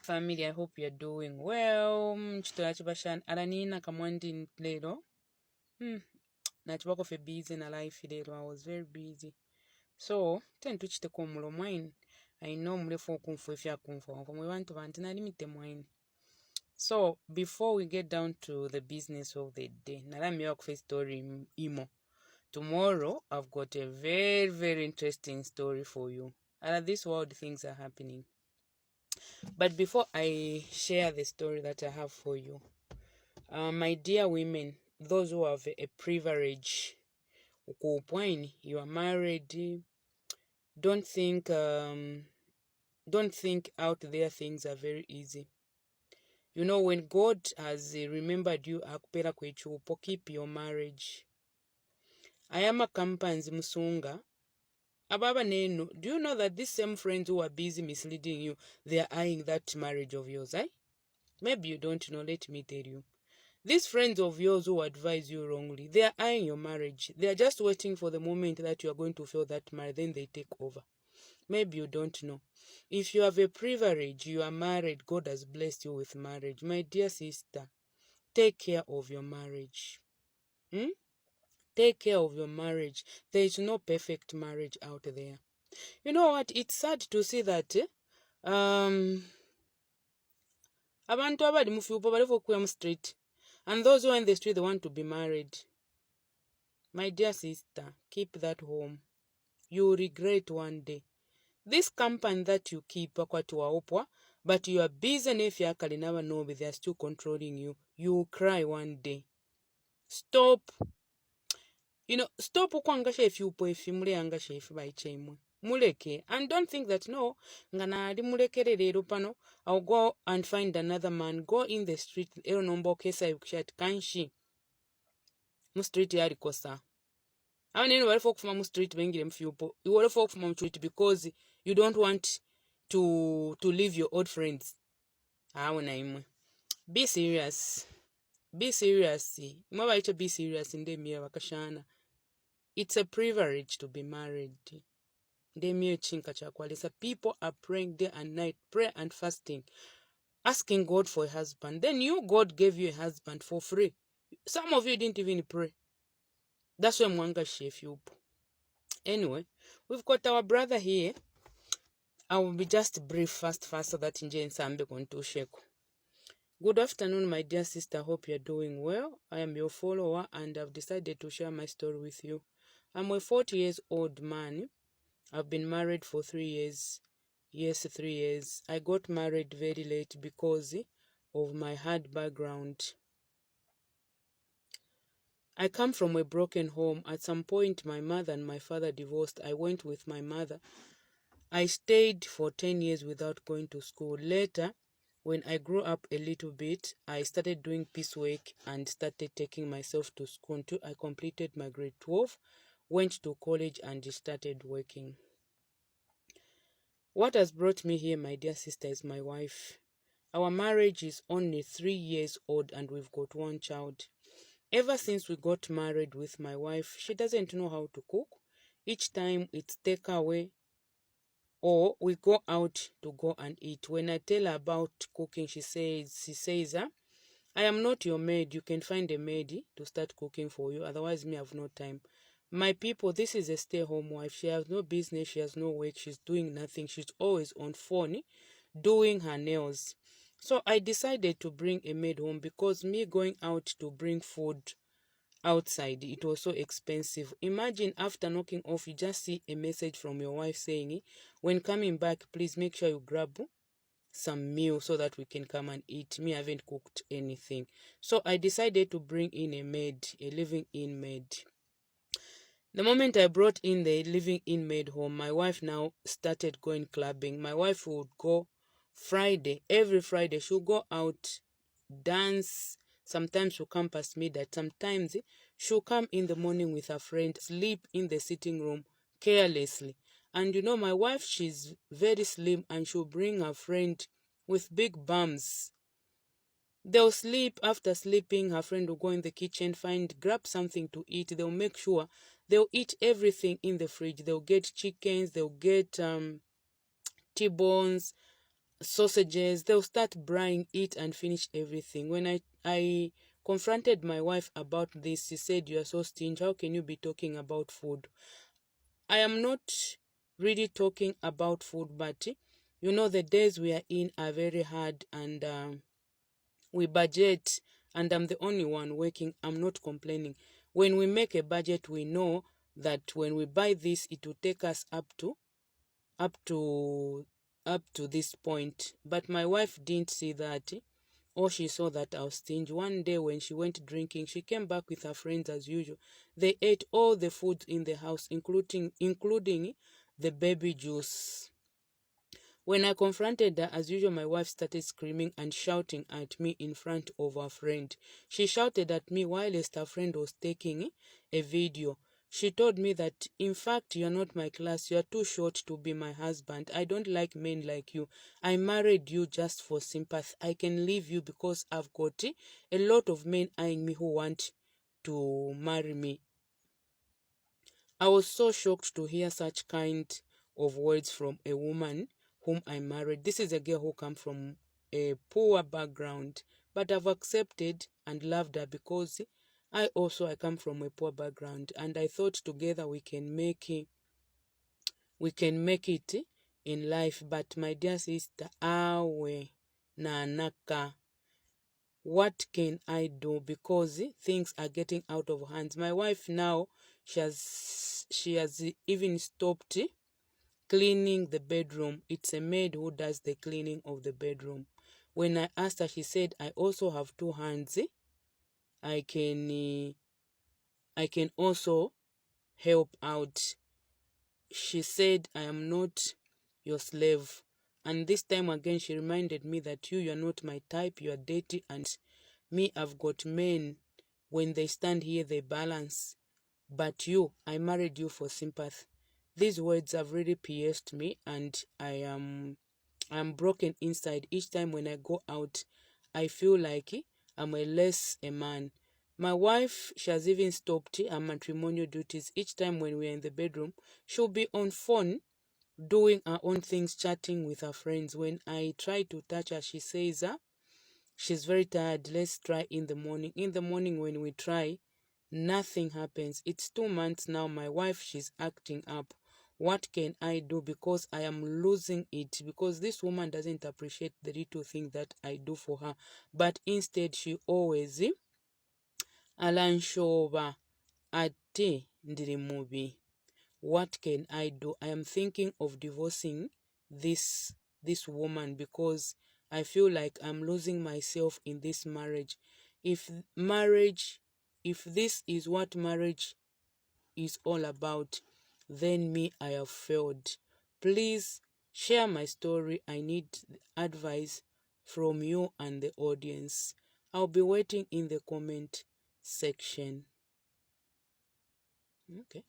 family, I hope you're doing well. Chitola chibashan alanina kamwandi lero. Nachibako fe busy na life lero. I was very busy. So, ten tuchite ko mulo mwine. I know mlefo kumfu if ya kumfu. We want to vantina limite mwine. So, before we get down to the business of the day, nalami yok face story imo. Tomorrow, I've got a very, very interesting story for you. And this world things are happening. But before I share the story that I have for you, my dear women, those who have a privilege, you are married, don't think out there things are very easy. You know, when God has remembered you, keep your marriage. I am a kampanzi musunga. Ababa neno, do you know that these same friends who are busy misleading you, they are eyeing that marriage of yours, eh? Maybe you don't know, let me tell you. These friends of yours who advise you wrongly, they are eyeing your marriage. They are just waiting for the moment that you are going to feel that marriage, then they take over. Maybe you don't know. If you have a privilege, you are married, God has blessed you with marriage. My dear sister, take care of your marriage. Take care of your marriage. There is no perfect marriage out there. You know what? It's sad to see that abantu abali mu fiupo bali kuya mu street, and those who are in the street, they want to be married. My dear sister, keep that home. You will regret one day. This company that you keep, but you are busy and if you never know, they are still controlling you. You will cry one day. Stop. You know, stop ukwangasha if you mule angasha if by chemwe. Muleke. And don't think that no, ngana di mulekere lero pano, I'll go and find another man. Go in the street, ero nombo kesa yukishat kanshi. Mu street yari kosa. I mean, you folk from street bengire mfyupo. You will folk from street because you don't want to leave your old friends. Be serious. Be serious. Mwabaito be serious in demia wakashana. It's a privilege to be married. Demia chinka chakwalisa. People are praying day and night, prayer and fasting, asking God for a husband. Then God gave you a husband for free. Some of you didn't even pray. That's why mwanga chef you. Anyway, we've got our brother here. I will be just brief fast so that Nje Nsambe kontu sheko. Good afternoon, my dear sister. Hope you're doing well. I am your follower and I've decided to share my story with you. I'm a 40 years old man. I've been married for 3 years. Yes, 3 years. I got married very late because of my hard background. I come from a broken home. At some point, my mother and my father divorced. I went with my mother. I stayed for 10 years without going to school. Later, when I grew up a little bit, I started doing piecework and started taking myself to school until I completed my grade 12, went to college and started working. What has brought me here, my dear sister, is my wife. Our marriage is only 3 years old and we've got one child. Ever since we got married with my wife, she doesn't know how to cook. Each time it's takeaway or we go out to go and eat. When I tell her about cooking, she says, I am not your maid. You can find a maid to start cooking for you. Otherwise, me have no time. My people, this is a stay-home wife. She has no business. She has no work. She's doing nothing. She's always on phone doing her nails. So I decided to bring a maid home because me going out to bring food outside, it was so expensive. Imagine after knocking off, you just see a message from your wife saying, when coming back, please make sure you grab some meal so that we can come and eat. Me, I haven't cooked anything. So I decided to bring in a maid, a living-in maid. The moment I brought in the living-in maid home, my wife now started going clubbing. My wife would go Friday, every Friday, she'll go out, dance. Sometimes she'll come past midnight. Sometimes she'll come in the morning with her friend, sleep in the sitting room carelessly. And you know, my wife, she's very slim and she'll bring her friend with big bums. They'll sleep. After sleeping, her friend will go in the kitchen, grab something to eat. They'll make sure they'll eat everything in the fridge. They'll get chickens, they'll get T-bones, sausages. They'll start buying it and finish everything. When I confronted my wife about this, she said, "You are so stingy. How can you be talking about food?" I am not really talking about food, but you know, the days we are in are very hard, and we budget, and I'm the only one working. I'm not complaining. When we make a budget, we know that when we buy this, it will take us up to up to this point. But my wife didn't see that, or she saw that I was stingy. One day when she went drinking, she came back with her friends as usual. They ate all the food in the house, including the baby juice. When I confronted her, as usual, my wife started screaming and shouting at me in front of her friend. She shouted at me whilst her friend was taking a video. She told me that, "In fact, you're not my class. You're too short to be my husband. I don't like men like you. I married you just for sympathy. I can leave you because I've got a lot of men eyeing me who want to marry me." I was so shocked to hear such kind of words from a woman whom I married. This is a girl who comes from a poor background, but I've accepted and loved her because I come from a poor background, and I thought together we can make it in life. But my dear sister, awe na naka, what can I do? Because things are getting out of hands. My wife now, she has even stopped cleaning the bedroom. It's a maid who does the cleaning of the bedroom. When I asked her, she said, "I also have two hands. I can I can also help out." She said, "I am not your slave." And this time again, she reminded me that you're not my type, you are dirty, and me, I've got men. When they stand here, they balance. But you, I married you for sympathy. These words have really pierced me, and I'm broken inside. Each time when I go out, I feel like I'm a man. My wife, she has even stopped her matrimonial duties. Each time when we're in the bedroom, she'll be on phone doing her own things, chatting with her friends. When I try to touch her, she says, she's very tired. Let's try in the morning. In the morning, when we try, nothing happens. It's 2 months now. My wife, she's acting up. What can I do? Because I am losing it. Because this woman doesn't appreciate the little thing that I do for her. But instead, she always alanshoba ate ndiri mubi. What can I do? I am thinking of divorcing this woman because I feel like I'm losing myself in this marriage. If marriage, if this is what marriage is all about, then me, I have failed. Please share my story. I need advice from you and the audience. I'll be waiting in the comment section. Okay.